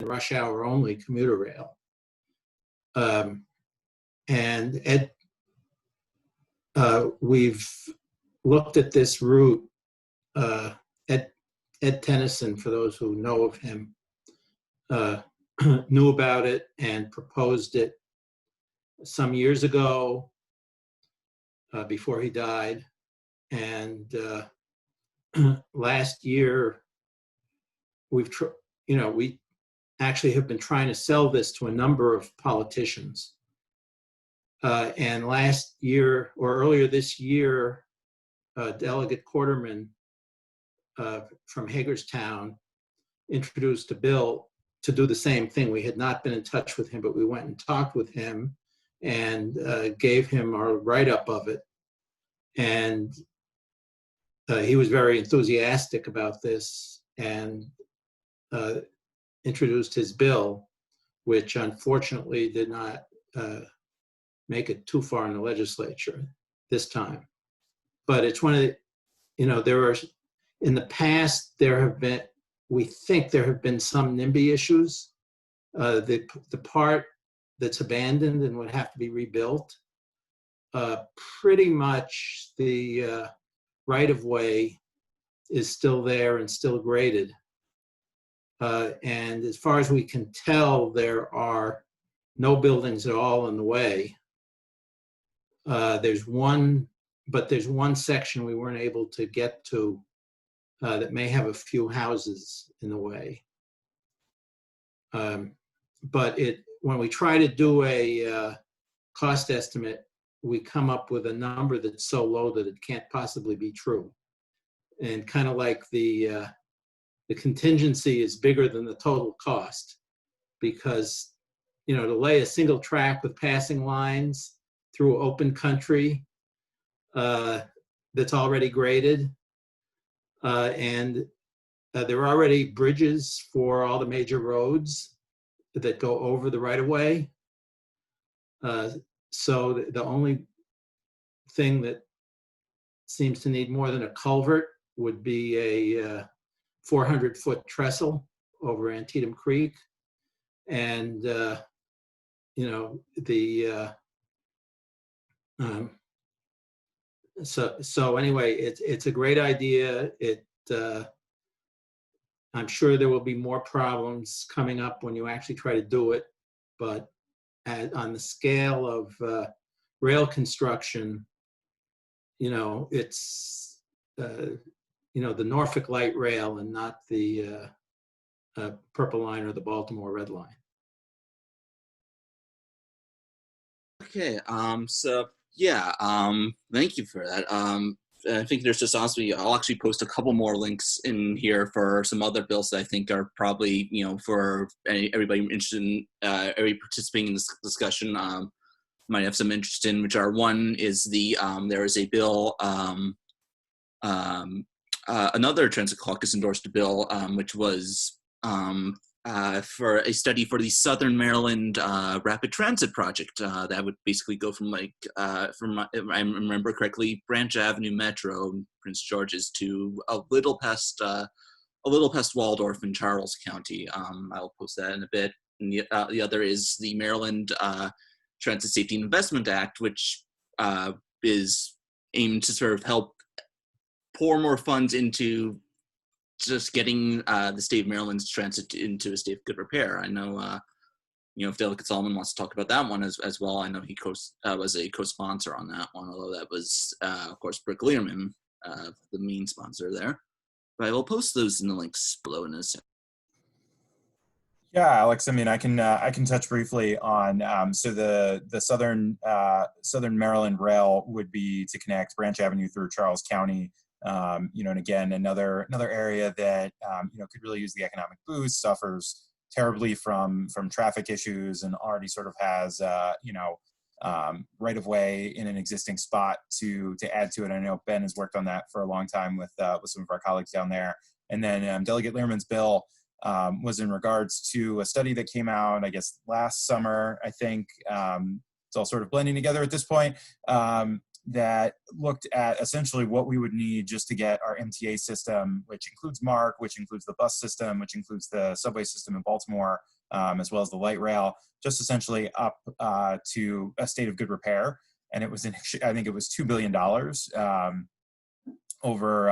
rush hour only commuter rail. And Ed, we've looked at this route. Ed Tennyson, for those who know of him, knew about it and proposed it some years ago before he died. And last year, we actually have been trying to sell this to a number of politicians. And last year, or earlier this year, Delegate Quarterman from Hagerstown introduced a bill to do the same thing. We had not been in touch with him, but we went and talked with him and gave him our write-up of it. And he was very enthusiastic about this and introduced his bill, which unfortunately did not make it too far in the legislature this time. But it's one of the, there are, in the past, we think there have been some NIMBY issues. The part that's abandoned and would have to be rebuilt, pretty much the right-of-way is still there and still graded. And as far as we can tell, there are no buildings at all in the way. There's one section we weren't able to get to that may have a few houses in the way. But when we try to do a cost estimate, we come up with a number that's so low that it can't possibly be true. And kind of like the contingency is bigger than the total cost, because to lay a single track with passing lines through open country that's already graded, and there are already bridges for all the major roads that go over the right-of-way. So the only thing that seems to need more than a culvert would be a 400-foot trestle over Antietam Creek. And, so anyway, it's a great idea. I'm sure there will be more problems coming up when you actually try to do it, but on the scale of rail construction, it's the Norfolk Light Rail and not the Purple Line or the Baltimore Red Line. Okay, thank you for that. I think there's just honestly, I'll actually post a couple more links in here for some other bills that I think are probably, for everybody interested in, everybody participating in this discussion might have some interest in, which are, one is there is a bill, another Transit Caucus endorsed a bill, which was for a study for the Southern Maryland Rapid Transit Project that would basically go from from if I remember correctly, Branch Avenue Metro, Prince George's, to a little past Waldorf in Charles County. I'll post that in a bit. And the other is the Maryland Transit Safety and Investment Act, which is aimed to sort of help pour more funds into just getting the state of Maryland's transit into a state of good repair. I know, if Delegate Solomon wants to talk about that one as well, I know he was a co-sponsor on that one, although that was, of course, Brick Learman, the main sponsor there. But I will post those in the links below in a second. Yeah, Alex. I mean, I can touch briefly on so the Southern Maryland Rail would be to connect Branch Avenue through Charles County. And again, another area that could really use the economic boost, suffers terribly from traffic issues, and already sort of has right of way in an existing spot to add to it. I know Ben has worked on that for a long time with some of our colleagues down there. And then Delegate Learman's bill was in regards to a study that came out, I guess, last summer. I think it's all sort of blending together at this point. that looked at essentially what we would need just to get our MTA system, which includes MARC, which includes the bus system, which includes the subway system in Baltimore, as well as the light rail, just essentially up to a state of good repair. And it was, I think it was $2 billion over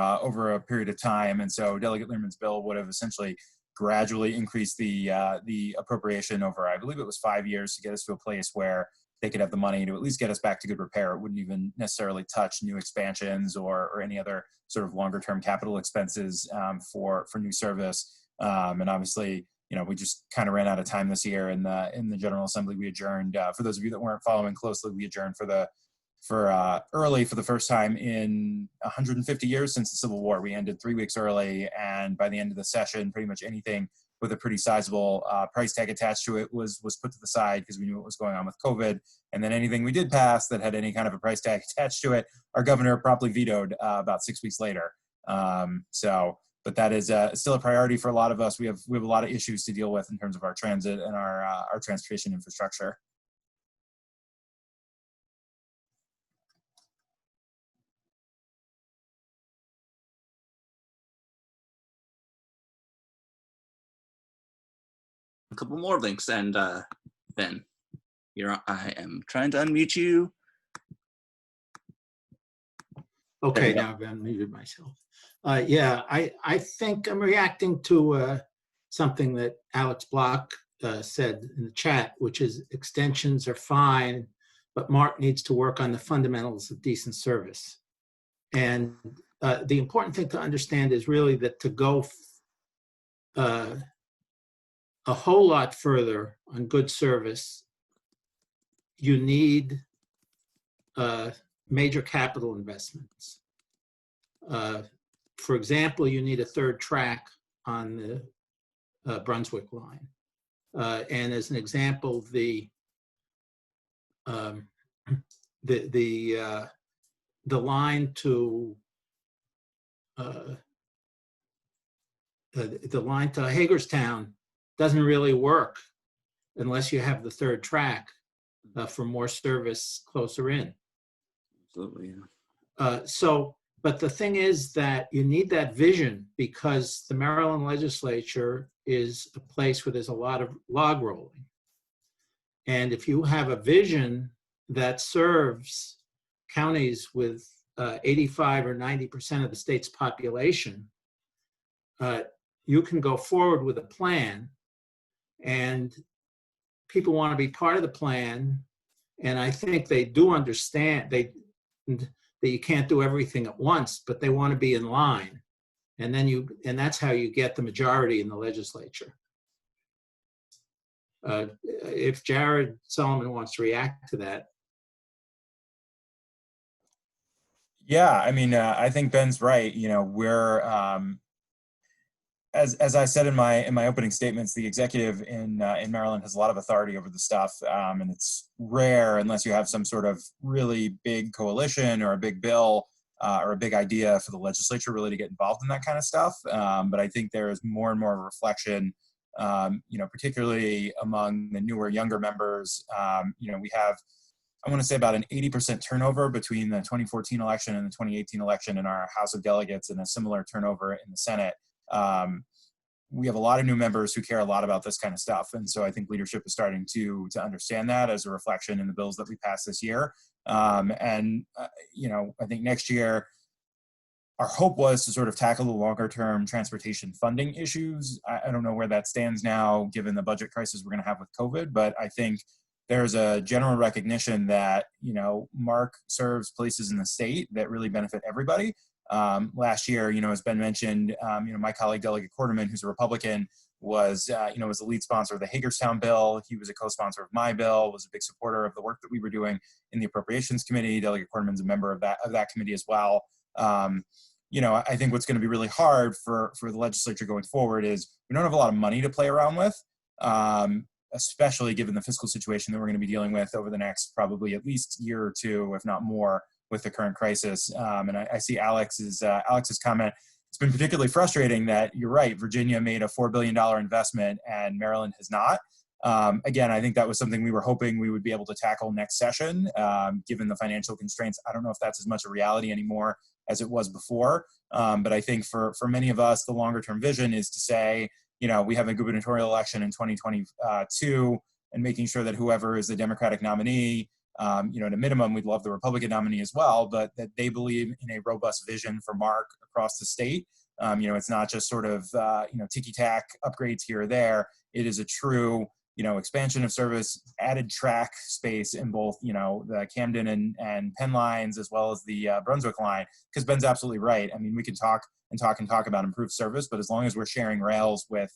a period of time. And so Delegate Learmon's bill would have essentially gradually increased the appropriation over, I believe it was 5 years, to get us to a place where they could have the money to at least get us back to good repair. It wouldn't even necessarily touch new expansions or any other sort of longer term capital expenses for new service. And obviously, we just kind of ran out of time this year in the General Assembly. We adjourned, for those of you that weren't following closely, we adjourned early for the first time in 150 years since the Civil War. We ended 3 weeks early, and by the end of the session, pretty much anything with a pretty sizable price tag attached to it was put to the side because we knew what was going on with COVID. And then anything we did pass that had any kind of a price tag attached to it, our governor promptly vetoed about 6 weeks later. But that is still a priority for a lot of us. We have a lot of issues to deal with in terms of our transit and our transportation infrastructure. A couple more links, and Ben, I am trying to unmute you. Okay, now I've unmuted myself. Yeah, I think I'm reacting to something that Alex Block said in the chat, which is extensions are fine, but MARC needs to work on the fundamentals of decent service. And the important thing to understand is really that to go a whole lot further on good service, you need major capital investments. For example, you need a third track on the Brunswick line. And as an example, the line to Hagerstown doesn't really work unless you have the third track for more service closer in. Absolutely, yeah. But the thing is that you need that vision because the Maryland legislature is a place where there's a lot of log rolling. And if you have a vision that serves counties with 85 or 90% of the state's population, you can go forward with a plan, and people want to be part of the plan. And I think they do understand that you can't do everything at once, but they want to be in line. And that's how you get the majority in the legislature. If Jared Solomon wants to react to that. Yeah, I mean, I think Ben's right. We're as I said in my opening statements, the executive in Maryland has a lot of authority over the stuff, and it's rare unless you have some sort of really big coalition or a big bill or a big idea for the legislature really to get involved in that kind of stuff. But I think there is more and more reflection, particularly among the newer, younger members. We have, I want to say, about an 80% turnover between the 2014 election and the 2018 election in our House of Delegates, and a similar turnover in the Senate. We have a lot of new members who care a lot about this kind of stuff. And so I think leadership is starting to understand that as a reflection in the bills that we passed this year. I think next year, our hope was to sort of tackle the longer term transportation funding issues. I don't know where that stands now, given the budget crisis we're going to have with COVID, but I think there's a general recognition that, MARC serves places in the state that really benefit everybody. Last year, as Ben mentioned, my colleague Delegate Quarterman, who's a Republican, was the lead sponsor of the Hagerstown bill. He was a co-sponsor of my bill, was a big supporter of the work that we were doing in the Appropriations Committee. Delegate Quarterman's a member of that committee as well. I think what's going to be really hard for the legislature going forward is we don't have a lot of money to play around with, especially given the fiscal situation that we're going to be dealing with over the next probably at least year or two, if not more, with the current crisis. And I see Alex's comment. It's been particularly frustrating that you're right. Virginia made a $4 billion investment and Maryland has not. Again, I think that was something we were hoping we would be able to tackle next session, given the financial constraints. I don't know if that's as much a reality anymore as it was before. But I think for many of us, the longer term vision is to say, we have a gubernatorial election in 2022, and making sure that whoever is the Democratic nominee, at a minimum, we'd love the Republican nominee as well, but that they believe in a robust vision for MARC across the state. It's not just sort of, ticky-tack upgrades here or there. It is a true, expansion of service, added track space in both, the Camden and Penn lines, as well as the Brunswick line, because Ben's absolutely right. I mean, we can talk about improved service, but as long as we're sharing rails with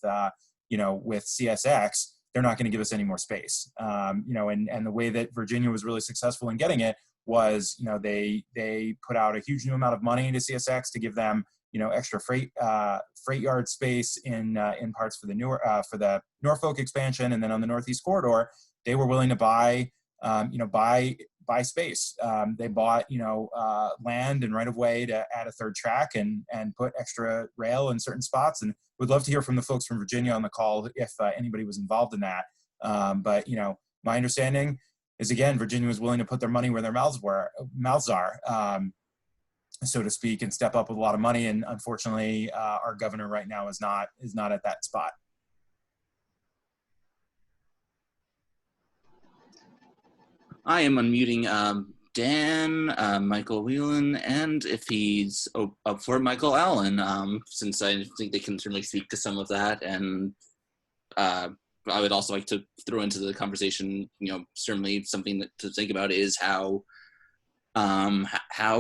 CSX, they're not going to give us any more space. And the way that Virginia was really successful in getting it was, they put out a huge new amount of money into CSX to give them, extra freight yard space in parts for the Norfolk expansion, and then on the Northeast Corridor, they were willing to buy space. They bought land and right of way to add a third track and put extra rail in certain spots. And we'd love to hear from the folks from Virginia on the call if anybody was involved in that. But my understanding is, again, Virginia was willing to put their money where their mouths are. So to speak, and step up with a lot of money. And unfortunately, our governor right now is not at that spot. I am unmuting Dan, Michael Whelan, and if he's up for Michael Allen, since I think they can certainly speak to some of that. And I would also like to throw into the conversation, certainly something to think about is how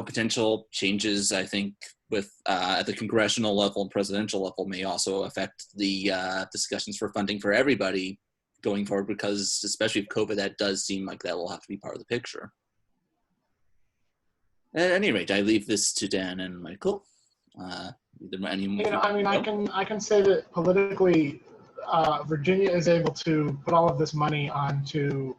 potential changes, I think, with at the congressional level and presidential level may also affect the discussions for funding for everybody going forward, because especially with COVID, that does seem like that will have to be part of the picture. At any rate, I leave this to Dan and Michael. I can say that politically, Virginia is able to put all of this money onto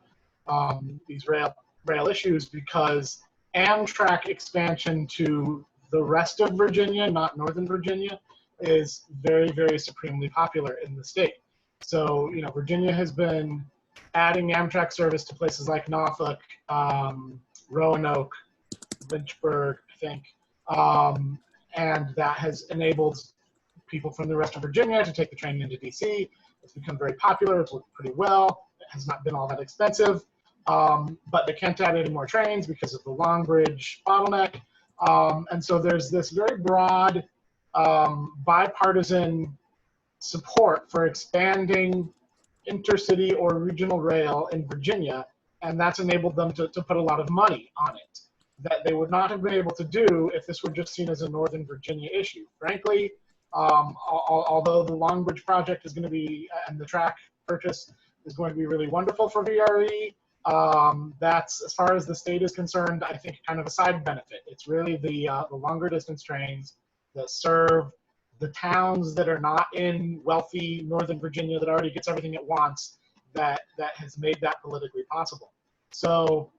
these rail issues because Amtrak expansion to the rest of Virginia, not Northern Virginia, is very, very supremely popular in the state. So, Virginia has been adding Amtrak service to places like Norfolk, Roanoke, Lynchburg, I think, and that has enabled people from the rest of Virginia to take the train into DC. It's become very popular. It's worked pretty well. It has not been all that expensive. But they can't add any more trains because of the Long Bridge bottleneck. And so there's this very broad bipartisan support for expanding intercity or regional rail in Virginia, and that's enabled them to put a lot of money on it that they would not have been able to do if this were just seen as a Northern Virginia issue. Frankly, although the Long Bridge project is going to be, and the track purchase is going to be really wonderful for VRE, that's, as far as the state is concerned, I think kind of a side benefit. It's really the longer distance trains that serve the towns that are not in wealthy Northern Virginia that already gets everything it wants that has made that politically possible. So,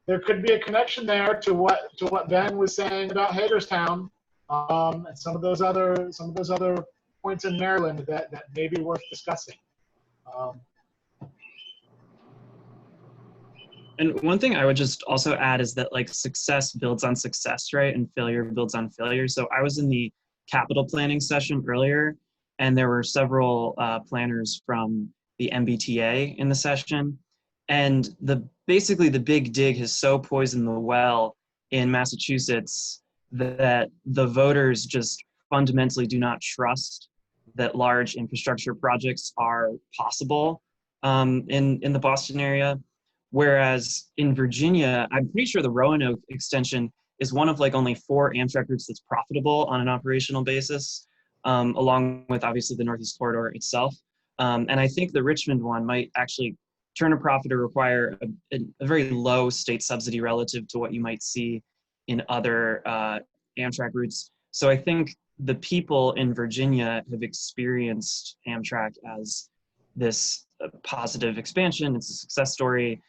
there could be a connection there to what Ben was saying about Hagerstown, and some of those other points in Maryland that may be worth discussing. And one thing I would just also add is that success builds on success, right? And failure builds on failure. So I was in the capital planning session earlier, and there were several planners from the MBTA in the session. And basically the big dig has so poisoned the well in Massachusetts that the voters just fundamentally do not trust that large infrastructure projects are possible in the Boston area. Whereas in Virginia, I'm pretty sure the Roanoke extension is one of only 4 Amtrak routes that's profitable on an operational basis, along with obviously the Northeast Corridor itself. And I think the Richmond one might actually turn a profit or require a very low state subsidy relative to what you might see in other Amtrak routes. So I think the people in Virginia have experienced Amtrak as this positive expansion. It's a success story.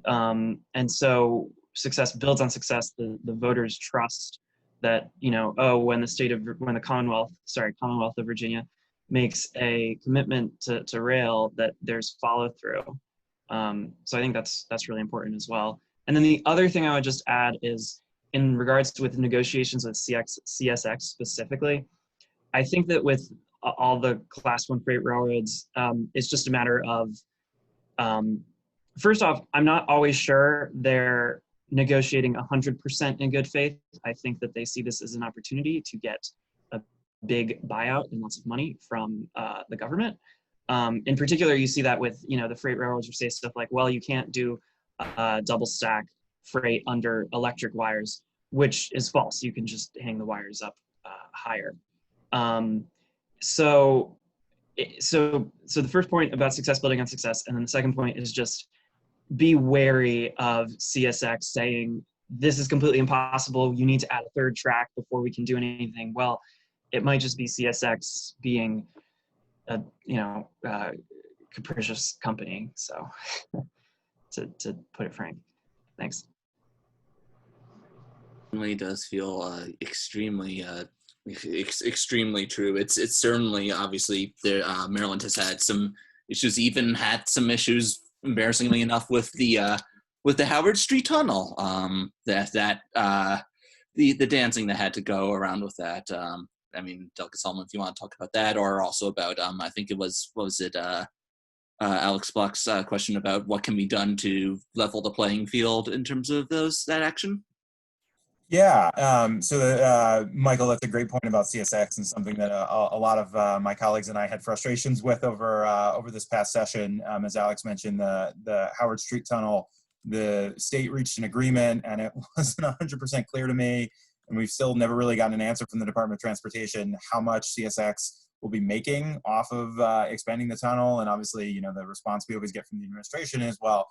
And so success builds on success. The voters trust that, when the Commonwealth of Virginia makes a commitment to rail, that there's follow through. So I think that's really important as well. And then the other thing I would just add is in regards to with negotiations with CSX specifically, I think that with all the Class 1 freight railroads, it's just a matter of, first off, I'm not always sure they're negotiating 100% in good faith. I think that they see this as an opportunity to get a big buyout and lots of money from the government. In particular, you see that with, the freight railroads who say stuff like, well, you can't do double stack freight under electric wires, which is false. You can just hang the wires up higher. So the first point about success building on success, and then the second point is just be wary of CSX saying this is completely impossible. You need to add a third track before we can do anything. Well, it might just be CSX being a capricious company. So to put it frank, thanks. It really does feel extremely true. It's certainly, obviously, there Maryland has had some issues, even had some issues, embarrassingly enough, with the Howard Street Tunnel. The dancing that had to go around with that. I mean, Delegate Solomon, if you want to talk about that, or also about I think it was, what was it, Alex Block's question about what can be done to level the playing field in terms of that action. Yeah, Michael, that's a great point about CSX, and something that a lot of my colleagues and I had frustrations with over this past session. As Alex mentioned, the Howard Street Tunnel, the state reached an agreement, and it wasn't 100% clear to me, and we've still never really gotten an answer from the Department of Transportation how much CSX will be making off of expanding the tunnel. And obviously, the response we always get from the administration is, well,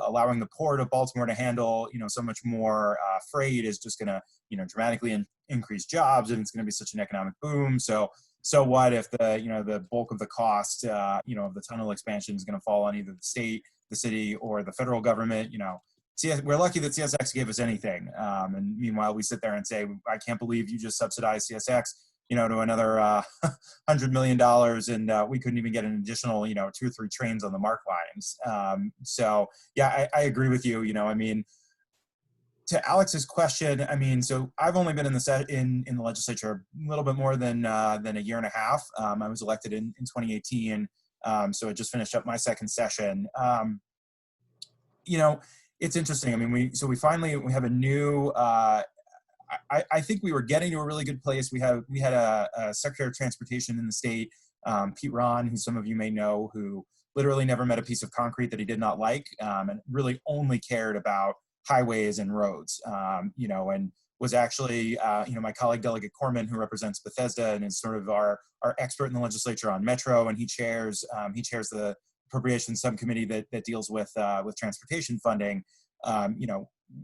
allowing the Port of Baltimore to handle, so much more freight is just going to, dramatically increase jobs, and it's going to be such an economic boom. So what if the bulk of the cost, of the tunnel expansion is going to fall on either the state, the city, or the federal government? We're lucky that CSX gave us anything. And meanwhile, we sit there and say, I can't believe you just subsidized CSX, to another $100 million, and we couldn't even get an additional, 2 or 3 trains on the MARC lines. So yeah, I agree with you. To Alex's question, so I've only been in the legislature a little bit more than a year and a half. I was elected in 2018, so I just finished up my second session. It's interesting. We finally have a new. I think we were getting to a really good place. We had a Secretary of Transportation in the state, Pete Ron, who some of you may know, who literally never met a piece of concrete that he did not like, and really only cared about highways and roads, and was actually, my colleague Delegate Corman, who represents Bethesda and is sort of our expert in the legislature on Metro, and he chairs the appropriations subcommittee that deals with transportation funding.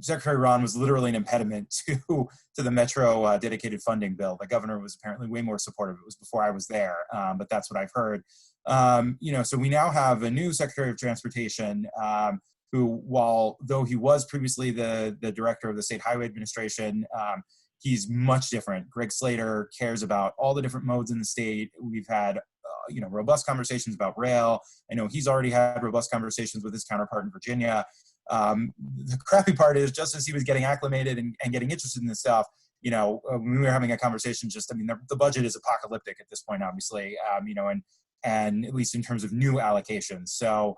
Secretary Ron was literally an impediment to the Metro dedicated funding bill. The governor was apparently way more supportive. It was before I was there, but that's what I've heard. So we now have a new Secretary of Transportation who, though he was previously the director of the State Highway Administration, he's much different. Greg Slater cares about all the different modes in the state. We've had robust conversations about rail. I know he's already had robust conversations with his counterpart in Virginia. The crappy part is, just as he was getting acclimated and getting interested in this stuff, when we were having a conversation, the budget is apocalyptic at this point, obviously, and at least in terms of new allocations. So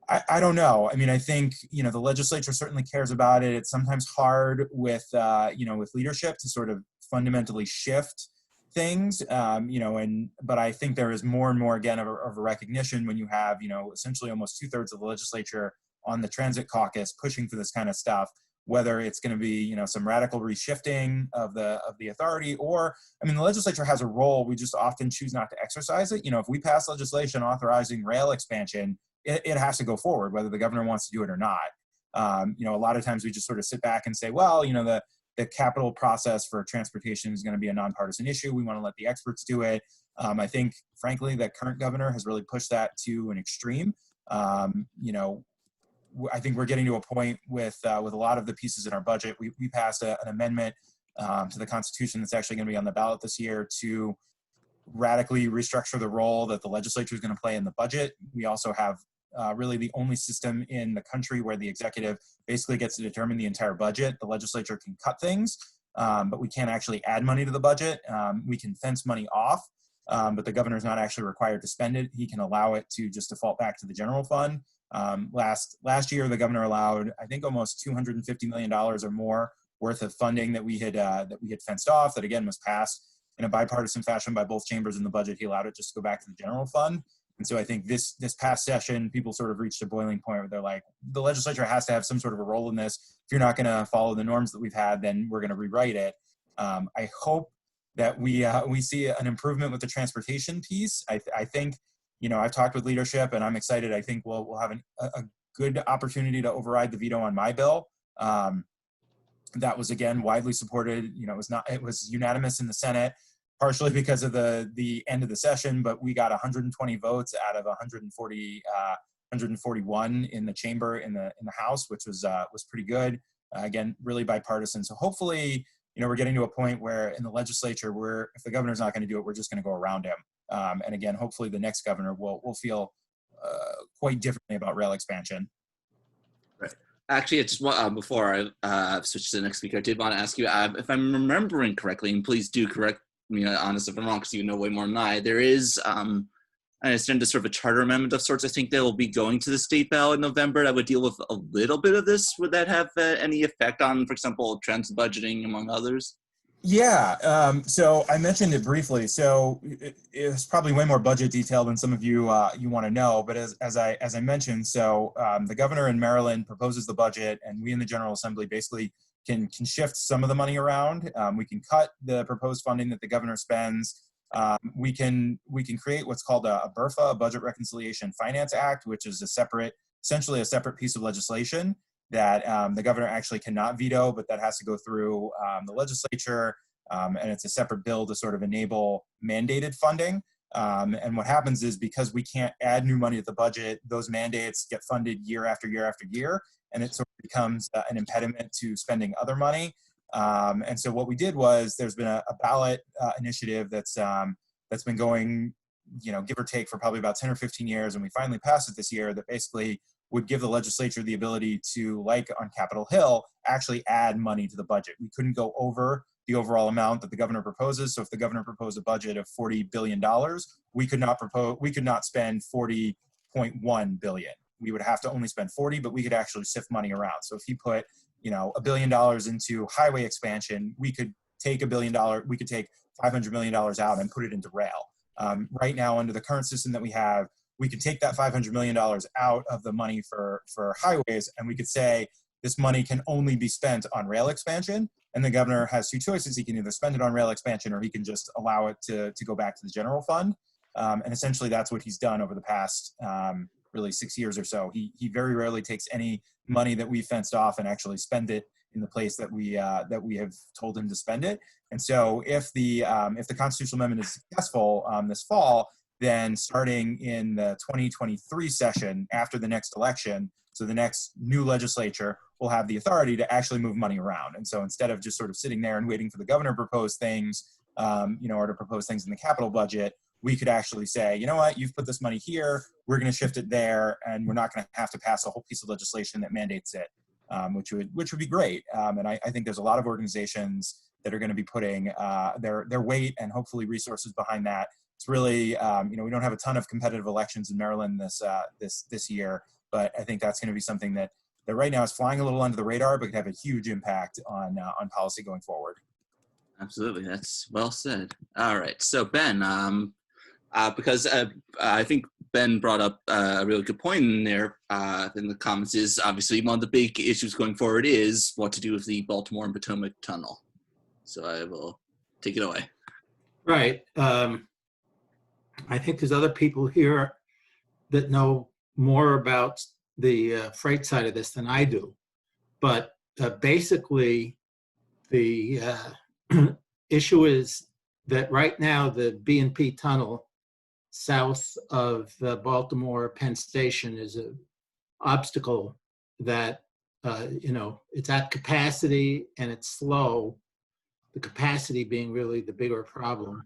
I don't know. I think, the legislature certainly cares about it. It's sometimes hard with leadership to sort of fundamentally shift things, but I think there is more and more, again, of a recognition when you have, essentially almost 2/3 of the legislature on the transit caucus pushing for this kind of stuff, whether it's going to be, some radical reshifting of the authority, or, the legislature has a role. We just often choose not to exercise it. If we pass legislation authorizing rail expansion, it has to go forward, whether the governor wants to do it or not. A lot of times we just sort of sit back and say, well, the capital process for transportation is going to be a nonpartisan issue. We want to let the experts do it. I think, frankly, the current governor has really pushed that to an extreme. I think we're getting to a point with a lot of the pieces in our budget. We passed an amendment to the Constitution that's actually going to be on the ballot this year to radically restructure the role that the legislature is going to play in the budget. We also have really the only system in the country where the executive basically gets to determine the entire budget. The legislature can cut things, but we can't actually add money to the budget. We can fence money off, but the governor is not actually required to spend it. He can allow it to just default back to the general fund. Last year, the governor allowed, I think, almost $250 million or more worth of funding that we had fenced off. That again was passed in a bipartisan fashion by both chambers in the budget. He allowed it just to go back to the general fund. And so I think this past session, people sort of reached a boiling point where they're like, the legislature has to have some sort of a role in this. If you're not going to follow the norms that we've had, then we're going to rewrite it. I hope that we see an improvement with the transportation piece. I think, you know, I've talked with leadership and I'm excited. I think we'll have a good opportunity to override the veto on my bill. That was again widely supported. You know, it was unanimous in the Senate, partially because of the end of the session, but we got 120 votes out of 141 in the chamber in the House, which was pretty good. Again, really bipartisan. So hopefully, you know, we're getting to a point where in the legislature, if the governor's not going to do it, we're just going to go around him. And again, hopefully the next governor will feel quite differently about rail expansion. Right. Actually, it's before I switch to the next speaker, I did want to ask you if I'm remembering correctly, and please do correct me honest if I'm wrong, because you know way more than I. There is, I understand, a sort of a charter amendment of sorts. I think that will be going to the state ballot in November that would deal with a little bit of this. Would that have any effect on, for example, transit budgeting, among others? Yeah, so I mentioned it briefly. So it's probably way more budget detail than some of you you want to know. But as I mentioned, so the governor in Maryland proposes the budget, and we in the General Assembly basically can shift some of the money around. We can cut the proposed funding that the governor spends. We can create what's called a BRFA, a Budget Reconciliation Finance Act, which is essentially a separate piece of legislation that the governor actually cannot veto, but that has to go through the legislature, and it's a separate bill to sort of enable mandated funding. And what happens is, because we can't add new money to the budget, those mandates get funded year after year after year, and it sort of becomes an impediment to spending other money. And so what we did was, there's been a ballot initiative that's been going, you know, give or take, for probably about 10 or 15 years, and we finally passed it this year, that basically would give the legislature the ability to, like on Capitol Hill, actually add money to the budget. We couldn't go over the overall amount that the governor proposes. So if the governor proposed a budget of $40 billion, we could not spend $40.1 billion. We would have to only spend 40, but we could actually sift money around. So if he put, you know, $1 billion into highway expansion, we could take $500 million out and put it into rail. Right now, under the current system that we have, we could take that $500 million out of the money for highways, and we could say this money can only be spent on rail expansion. And the governor has two choices. He can either spend it on rail expansion, or he can just allow it to go back to the general fund. And essentially that's what he's done over the past really 6 years or so. He very rarely takes any money that we fenced off and actually spend it in the place that we have told him to spend it. And so if the constitutional amendment is successful this fall, then starting in the 2023 session after the next election, so the next new legislature will have the authority to actually move money around. And so instead of just sort of sitting there and waiting for the governor to propose things, or to propose things in the capital budget, we could actually say, you know what, you've put this money here, we're going to shift it there, and we're not going to have to pass a whole piece of legislation that mandates it, which would be great. And I think there's a lot of organizations that are going to be putting their weight and hopefully resources behind that. It's really, we don't have a ton of competitive elections in Maryland this year, but I think that's going to be something that right now is flying a little under the radar, but could have a huge impact on policy going forward. Absolutely, that's well said. All right, so Ben, because I think Ben brought up a really good point in there in the comments, is obviously one of the big issues going forward is what to do with the Baltimore and Potomac Tunnel. So I will take it away. Right. I think there's other people here that know more about the freight side of this than I do. But basically, the issue is that right now the B&P tunnel south of Baltimore Penn Station is an obstacle that, it's at capacity and it's slow, the capacity being really the bigger problem.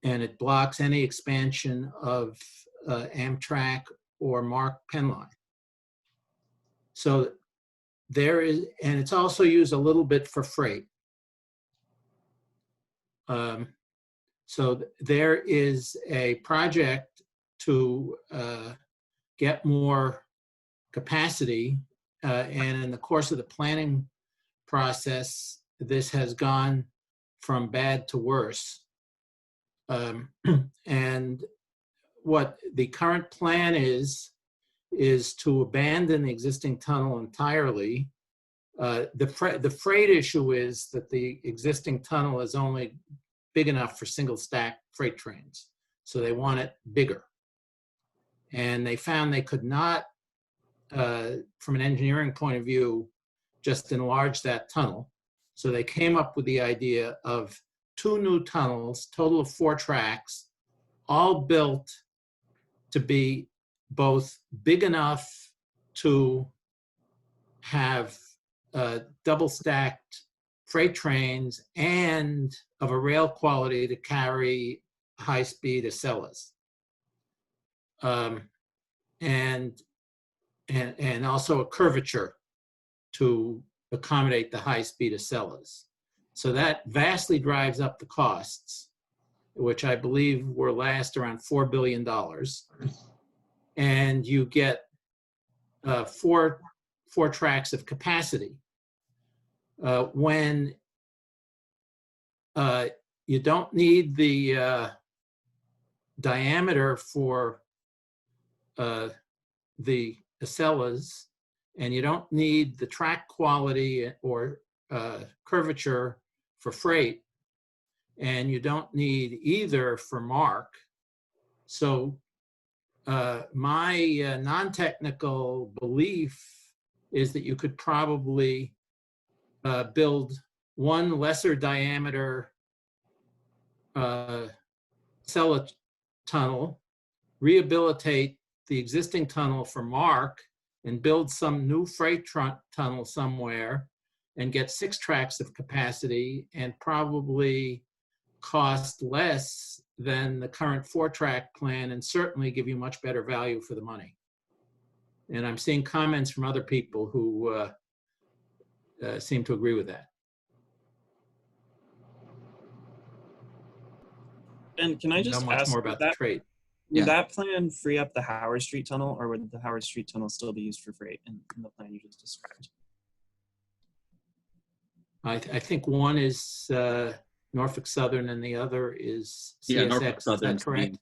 and it blocks any expansion of Amtrak or MARC Penn line. So there is, and it's also used a little bit for freight. So there is a project to get more capacity, and in the course of the planning process, this has gone from bad to worse. And what the current plan is to abandon the existing tunnel entirely. The freight issue is that the existing tunnel is only big enough for single stack freight trains. So they want it bigger. And they found they could not, from an engineering point of view, just enlarge that tunnel. So they came up with the idea of 2 new tunnels, total of 4 tracks, all built to be both big enough to have double stacked freight trains and of a rail quality to carry high speed Acellas. And also a curvature to accommodate the high speed Acellas. So that vastly drives up the costs, which I believe were last around $4 billion. And you get four tracks of capacity. When you don't need the diameter for the Acellas, and you don't need the track quality or curvature for freight, and you don't need either for MARC. So my non-technical belief is that you could probably build one lesser diameter Acela tunnel, rehabilitate the existing tunnel for MARC, and build some new freight tunnel somewhere and get 6 tracks of capacity and probably cost less than the current 4-track plan and certainly give you much better value for the money. And I'm seeing comments from other people who seem to agree with that. And can I just know much ask more about the trade? Would that plan free up the Howard Street Tunnel, or would the Howard Street Tunnel still be used for freight in the plan you just described? I think one is Norfolk Southern and the other is CSX. Yeah, Norfolk Southern. Is that correct?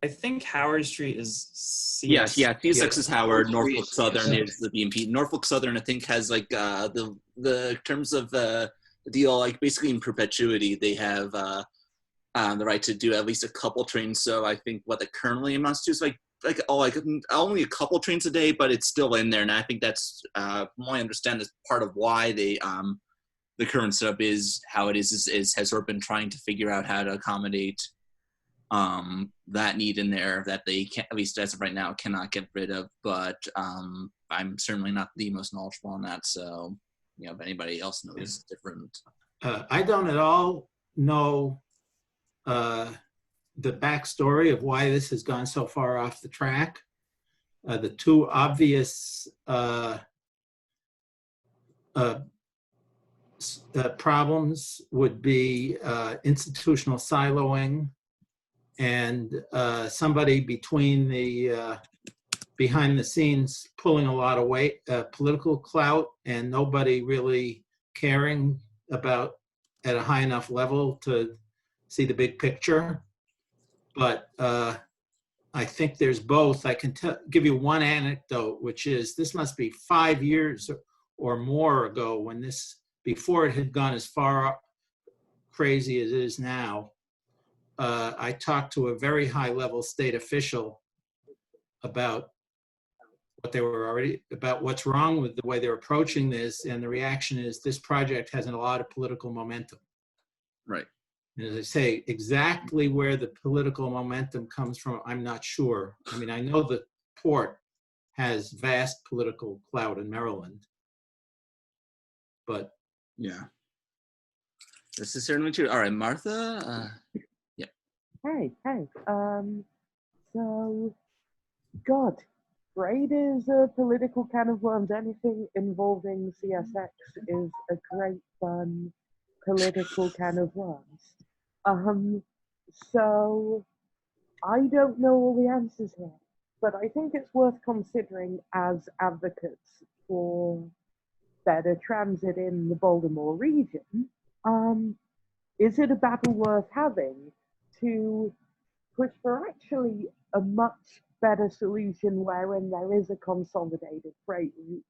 I think Howard Street is CSX. Yeah, CSX is Howard. Norfolk Southern CSX. is the BMP. Norfolk Southern, I think, has like the terms of the deal, like basically in perpetuity, they have the right to do at least a couple trains. So I think what that currently amounts to is like only a couple trains a day, but it's still in there. And I think that's, from what I understand, is part of why they the current setup is how it is has sort of been trying to figure out how to accommodate that need in there that they can't, at least as of right now, cannot get rid of. But I'm certainly not the most knowledgeable on that. So, if anybody else knows different. I don't at all know the backstory of why this has gone so far off the track. The 2 obvious problems would be institutional siloing and somebody between the behind the scenes pulling a lot of weight, political clout, and nobody really caring about at a high enough level to see the big picture. But I think there's both. I can give you one anecdote, which is this must be 5 years or more ago when this, before it had gone as far crazy as it is now. I talked to a very high level state official about what they were already, about what's wrong with the way they're approaching this. And the reaction is this project has a lot of political momentum. Right. And as I say, exactly where the political momentum comes from, I'm not sure. I mean, I know the port has vast political clout in Maryland, but yeah. This is certainly true. All right, Martha. Yeah. Hey. So, God, freight is a political can of worms. Anything involving CSX is a great fun political can of worms. So I don't know all the answers here, but I think it's worth considering as advocates for better transit in the Baltimore region. Is it a battle worth having to push for actually a much better solution wherein there is a consolidated freight route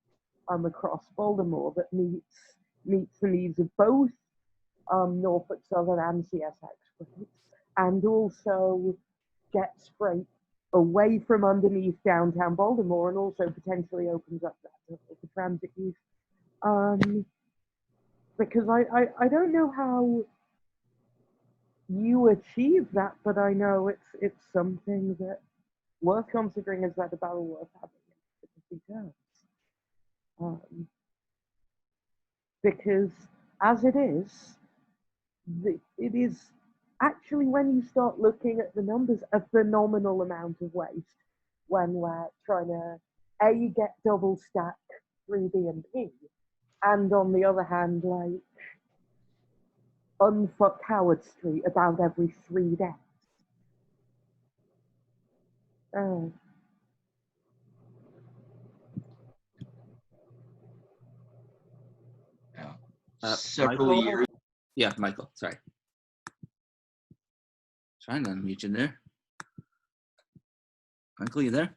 across Baltimore that meets the needs of both Norfolk Southern and CSX freight, and also gets freight away from underneath downtown Baltimore and also potentially opens up that for transit use. Because I don't know how you achieve that, but I know it's something that worth considering as that a battle worth having. Because as it is actually, when you start looking at the numbers, a phenomenal amount of waste when we're trying to get double stack through B&P, and on the other hand, like, unfuck Howard Street about every 3 days. Several Michael? years. Yeah, Michael. Sorry. Trying to unmute you there. Michael, you there?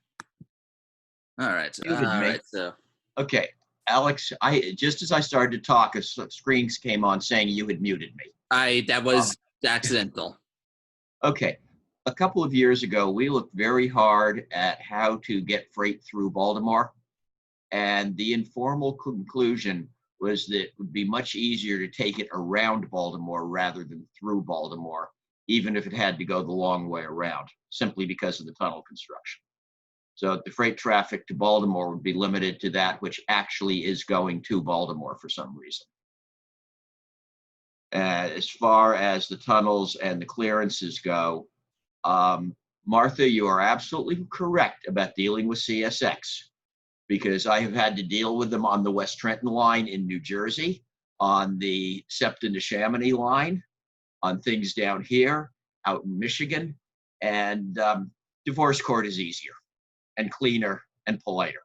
All right. Muted All me. right. So. Okay, Alex. Just as I started to talk, a screen came on saying you had muted me. That was accidental. Okay. A couple of years ago, we looked very hard at how to get freight through Baltimore, and the informal conclusion was that it would be much easier to take it around Baltimore rather than through Baltimore, even if it had to go the long way around, simply because of the tunnel construction. So the freight traffic to Baltimore would be limited to that which actually is going to Baltimore for some reason. As far as the tunnels and the clearances go, Martha, you are absolutely correct about dealing with CSX, because I have had to deal with them on the West Trenton line in New Jersey, on the Septon to Chamonix line, on things down here, out in Michigan, and divorce court is easier and cleaner and politer.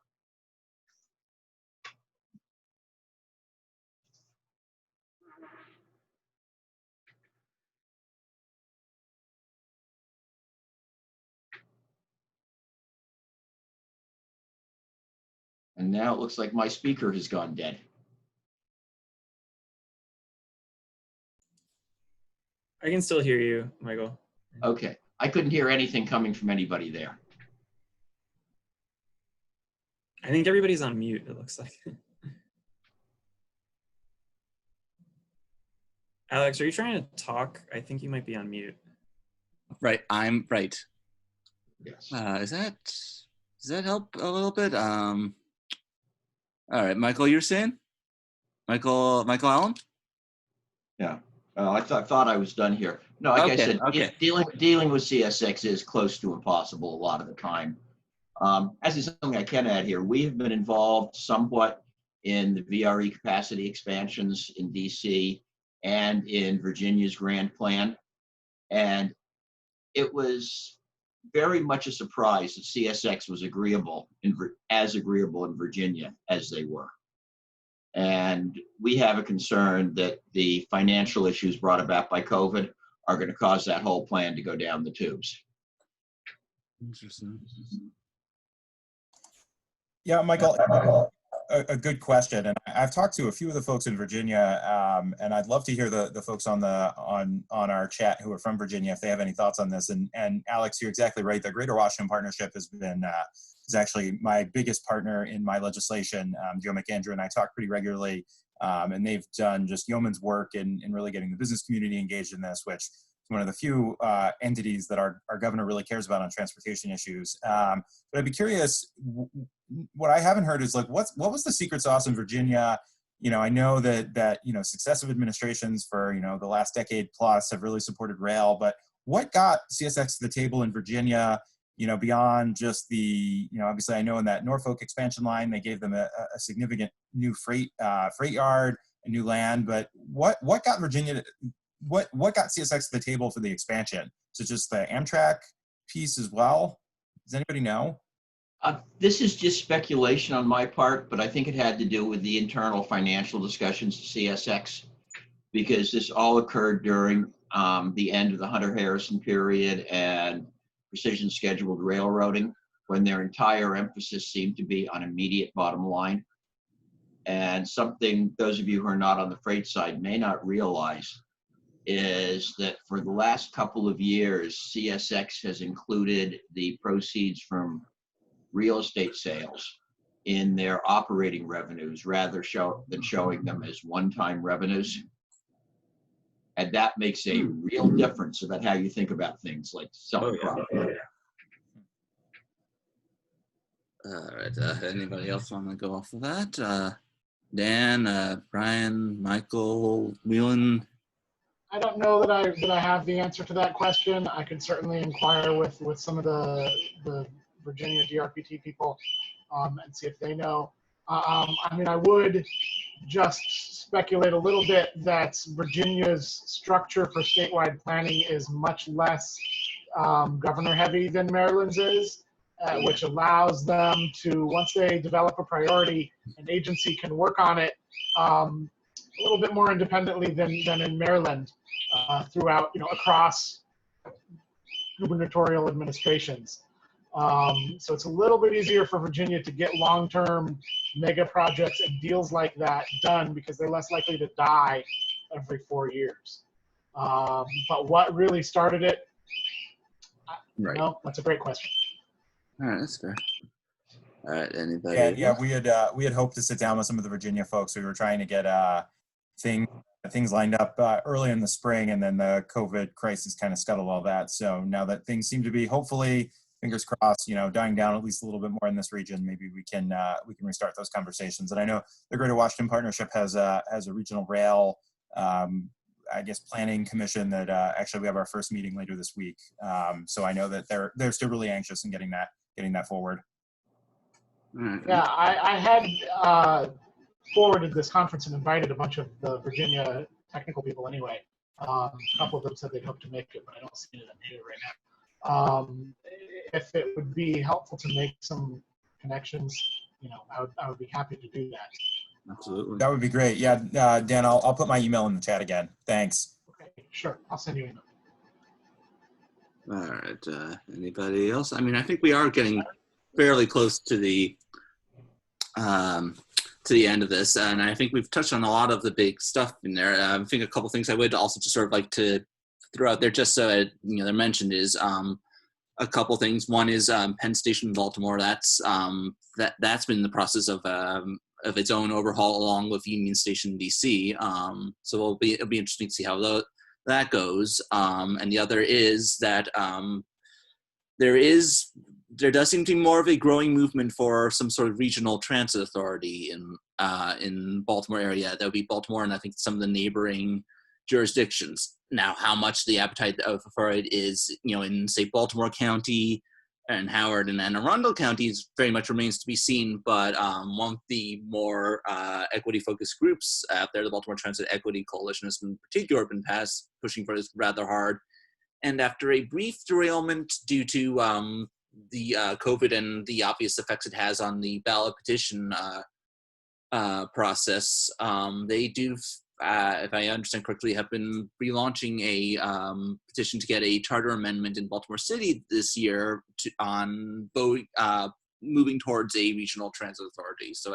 And now it looks like my speaker has gone dead. I can still hear you, Michael. Okay, I couldn't hear anything coming from anybody there. I think everybody's on mute, it looks like. Alex, are you trying to talk? I think you might be on mute. Right, I'm right. Yes. Does that help a little bit? All right, Michael, you're saying? Michael Allen? Yeah. I thought I was done here. No, like I said, dealing with CSX is close to impossible a lot of the time. As is something I can add here, we have been involved somewhat in the VRE capacity expansions in DC and in Virginia's grand plan. And it was very much a surprise that CSX was as agreeable in Virginia as they were. And we have a concern that the financial issues brought about by COVID are going to cause that whole plan to go down the tubes. Interesting. Yeah, Michael, a good question. And I've talked to a few of the folks in Virginia, and I'd love to hear the folks on our chat who are from Virginia if they have any thoughts on this. And Alex, you're exactly right. The Greater Washington Partnership has been is actually my biggest partner in my legislation. Joe McAndrew and I talk pretty regularly, and they've done just yeoman's work in really getting the business community engaged in this, which is one of the few entities that our governor really cares about on transportation issues. But I'd be curious, what I haven't heard is like, what was the secret sauce in Virginia I know that successive administrations for the last decade plus have really supported rail, but what got CSX to the table in Virginia? Beyond just the, obviously I know in that Norfolk expansion line, they gave them a significant new freight yard, a new land, but what got Virginia, what got CSX to the table for the expansion? So just the Amtrak piece as well? Does anybody know? This is just speculation on my part, but I think it had to do with the internal financial discussions to CSX, because this all occurred during the end of the Hunter Harrison period and precision scheduled railroading, when their entire emphasis seemed to be on immediate bottom line. And something those of you who are not on the freight side may not realize is that for the last couple of years, CSX has included the proceeds from real estate sales in their operating revenues rather than showing them as one-time revenues. And that makes a real difference about how you think about things like selling property. All right. Anybody else want to go off of that? Dan, Brian, Michael, Whelan? I don't know that I have the answer to that question. I could certainly inquire with some of the Virginia DRPT people and see if they know. I would just speculate a little bit that Virginia's structure for statewide planning is much less governor heavy than Maryland's is, which allows them to, once they develop a priority, an agency can work on it a little bit more independently than in Maryland throughout, across gubernatorial administrations. So it's a little bit easier for Virginia to get long-term mega projects and deals like that done because they're less likely to die every 4 years. But what really started it? Right. That's a great question. All right, that's fair. All right, anybody? Yeah. We had hoped to sit down with some of the Virginia folks. We were trying to get things lined up early in the spring, and then the COVID crisis kind of scuttled all that. So now that things seem to be, hopefully, fingers crossed, dying down at least a little bit more in this region, maybe we can restart those conversations. And I know the Greater Washington Partnership has a regional rail, planning commission that actually we have our first meeting later this week. So I know that they're still really anxious in getting that forward. Yeah, I had forwarded this conference and invited a bunch of the Virginia technical people anyway. A couple of them said they'd hope to make it, but I don't see it on data right now. If it would be helpful to make some connections, I would be happy to do that. Absolutely. That would be great. Yeah, Dan, I'll put my email in the chat again. Thanks. Okay, sure. I'll send you an email. All right. Anybody else? I think we are getting fairly close to the end of this, and I think we've touched on a lot of the big stuff in there. I think a couple things I would also just sort of like to throw out there, just so they're mentioned, is a couple things. One is Penn Station in Baltimore. That's been in the process of its own overhaul, along with Union Station in DC. So it'll be interesting to see how that goes. And the other is that there does seem to be more of a growing movement for some sort of regional transit authority in Baltimore area. That would be Baltimore and I think some of the neighboring jurisdictions. Now, how much the appetite for it is, in say Baltimore County and Howard and Anne Arundel counties very much remains to be seen. But one of the more equity-focused groups out there, the Baltimore Transit Equity Coalition, has in particular been pushing for this rather hard. And after a brief derailment due to the COVID and the obvious effects it has on the ballot petition process, they do, if I understand correctly, have been relaunching a petition to get a charter amendment in Baltimore City this year on moving towards a regional transit authority. So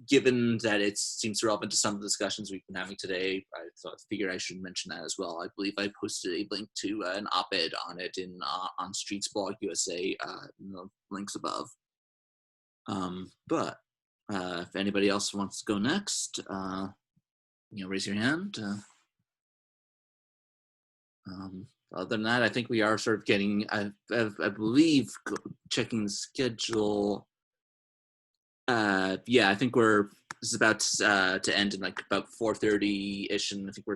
given that it seems relevant to some of the discussions we've been having today, I figured I should mention that as well. I believe I posted a link to an op-ed on it on Streets Blog USA in the links above. But if anybody else wants to go next, raise your hand. Other than that, I think we are sort of getting, I believe, checking the schedule. I think we're is about to end in like about 4:30-ish, and I think we're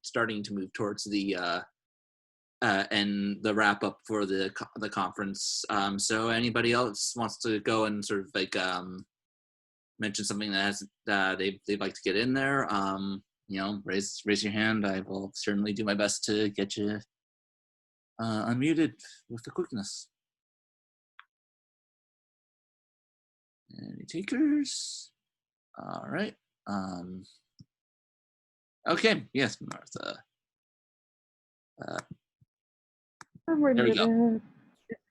starting to move towards the and the wrap up for the conference. So anybody else wants to go and sort of like mention something that has they'd like to get in there, raise your hand. I will certainly do my best to get you unmuted with the quickness. Any takers? All right. Okay. Yes, Martha. There we go.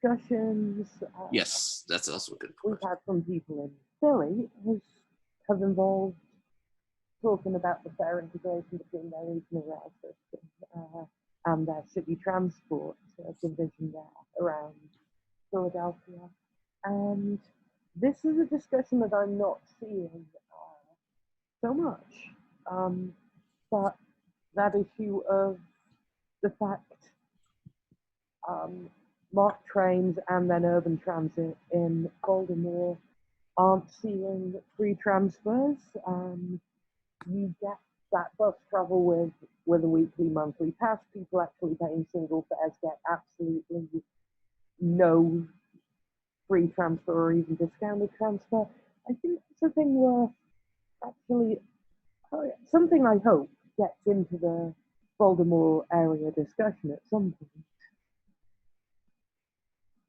Discussions. Yes, that's also a good We've point. had some people in Philly who have involved talking about the fair integration between their regional rail system and their city transport division there around Philadelphia. And this is a discussion that I'm not seeing so much. But that issue of the fact MARC trains and then urban transit in Baltimore aren't seeing free transfers. You get that bus travel with a weekly, monthly pass. People actually paying single fares get absolutely no free transfer or even discounted transfer. I think it's a thing where actually something I hope gets into the Baltimore area discussion at some point.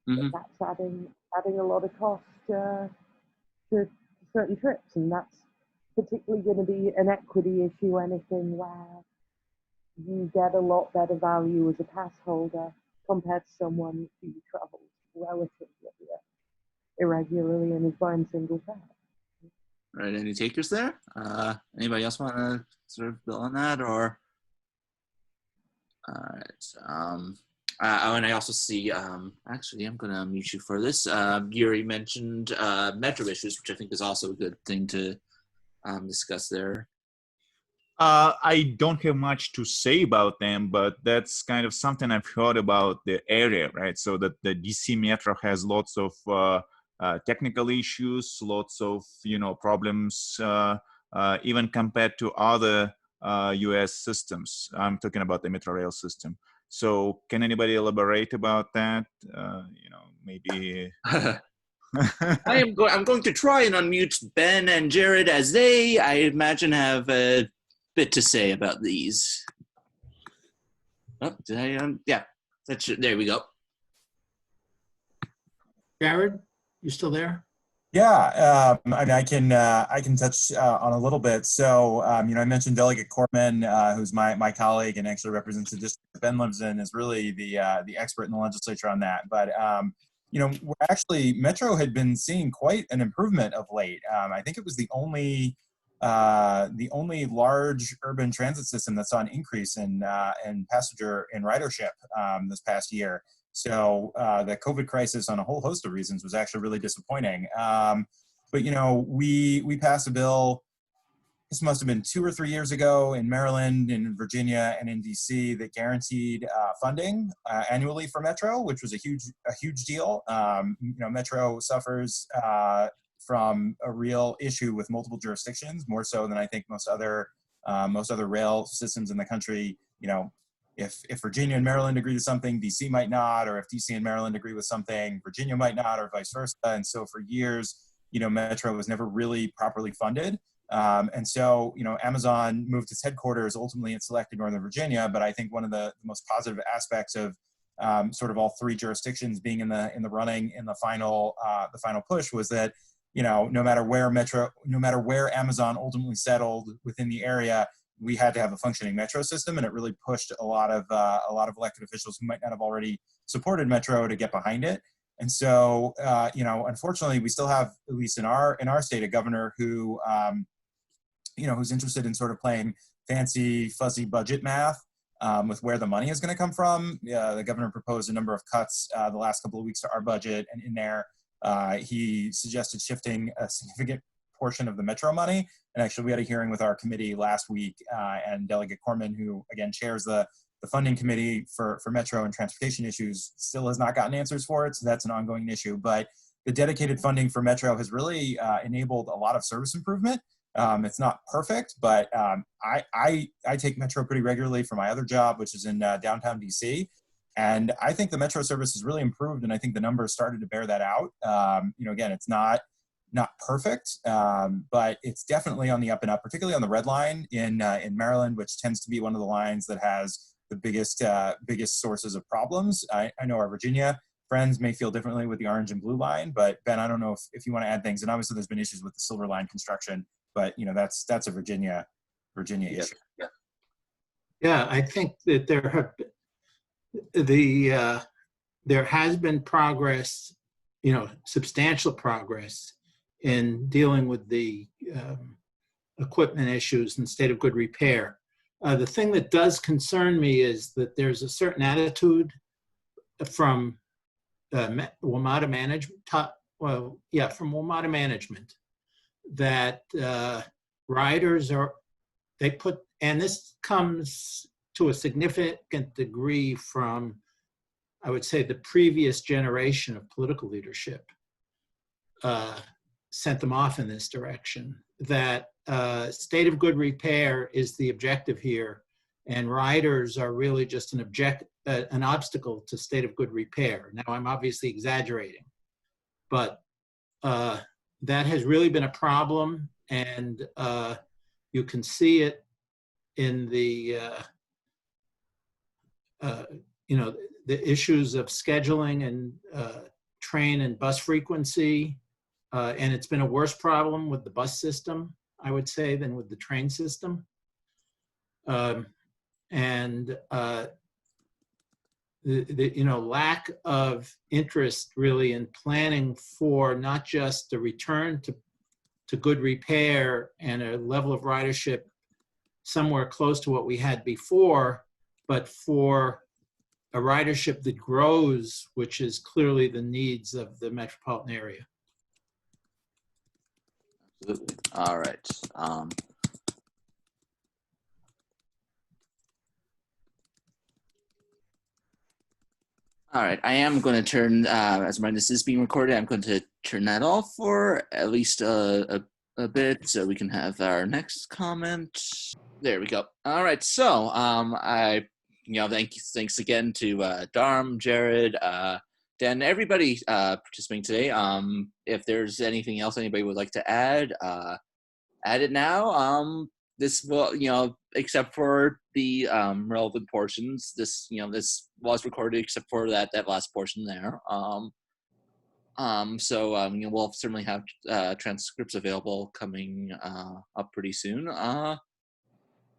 Mm-hmm. That's adding a lot of cost to certain trips, and that's particularly going to be an equity issue. Anything where you get a lot better value as a pass holder compared to someone who travels relatively irregularly and is buying single fare. Right. Any takers there? Anybody else want to sort of build on that, or? All right. And I also see, actually, I'm going to mute you for this. Yuri mentioned metro issues, which I think is also a good thing to discuss there. I don't have much to say about them, but that's kind of something I've heard about the area, right? So that the DC Metro has lots of technical issues, lots of problems, even compared to other U.S. systems. I'm talking about the Metro Rail system. So can anybody elaborate about that? Maybe. I'm going to try and unmute Ben and Jared, as they, I imagine, have a bit to say about these. Oh, did I? Yeah, there we go. Jared, you still there? Yeah, I mean, I can touch on a little bit. So, I mentioned Delegate Corman, who's my colleague and actually represents the district Ben lives in, is really the expert in the legislature on that. But we're actually, Metro had been seeing quite an improvement of late. I think it was the only large urban transit system that saw an increase in passenger and ridership this past year. So the COVID crisis, on a whole host of reasons, was actually really disappointing. But we passed a bill. This must have been 2 or 3 years ago in Maryland, in Virginia, and in DC that guaranteed funding annually for Metro, which was a huge deal. Metro suffers from a real issue with multiple jurisdictions, more so than I think most other rail systems in the country. If Virginia and Maryland agree to something, DC might not, or if DC and Maryland agree with something, Virginia might not, or vice versa. And so for years, Metro was never really properly funded. And so, Amazon moved its headquarters ultimately in selected Northern Virginia. But I think one of the most positive aspects of sort of all 3 jurisdictions being in the running in the final push was that, no matter where Amazon ultimately settled within the area, we had to have a functioning Metro system, and it really pushed a lot of elected officials who might not have already supported Metro to get behind it. And so, unfortunately, we still have, at least in our state, a governor who, who's interested in sort of playing fancy, fuzzy budget math with where the money is going to come from. The governor proposed a number of cuts the last couple of weeks to our budget, and in there, he suggested shifting a significant portion of the Metro money. And actually, we had a hearing with our committee last week, and Delegate Corman, who again chairs the funding committee for Metro and transportation issues, still has not gotten answers for it. So that's an ongoing issue. But the dedicated funding for Metro has really enabled a lot of service improvement. It's not perfect, but I take Metro pretty regularly for my other job, which is in downtown DC. And I think the Metro service has really improved, and I think the numbers started to bear that out. Again, it's not perfect, but it's definitely on the up and up, particularly on the red line in Maryland, which tends to be one of the lines that has the biggest sources of problems. I know our Virginia friends may feel differently with the orange and blue line, but Ben, I don't know if you want to add things. And obviously, there's been issues with the silver line construction, but that's a Virginia issue. Yeah, I think that there has been progress, substantial progress in dealing with the equipment issues and state of good repair. The thing that does concern me is that there's a certain attitude from WMATA management, from WMATA management, that riders and this comes to a significant degree from, I would say, the previous generation of political leadership sent them off in this direction, that state of good repair is the objective here, and riders are really just an obstacle to state of good repair. Now, I'm obviously exaggerating, but that has really been a problem, and you can see it in the the issues of scheduling and train and bus frequency, and it's been a worse problem with the bus system, I would say, than with the train system. The lack of interest really in planning for not just the return to good repair and a level of ridership somewhere close to what we had before, but for a ridership that grows, which is clearly the needs of the metropolitan area. Absolutely. All right. All right, I am going to turn, as this is being recorded, I'm going to turn that off for at least a bit so we can have our next comment. There we go. All right, so thanks again to Dharm, Jared, Dan, everybody participating today. If there's anything else anybody would like to add it now. This will, except for the relevant portions, this was recorded except for that last portion there. We'll certainly have transcripts available coming up pretty soon.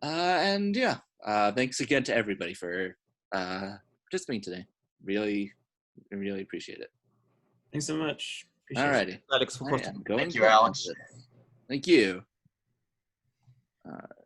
Thanks again to everybody for participating today. Really appreciate it. Thanks so much. All righty. Alex, Thank you, Alex. Thank you. All right.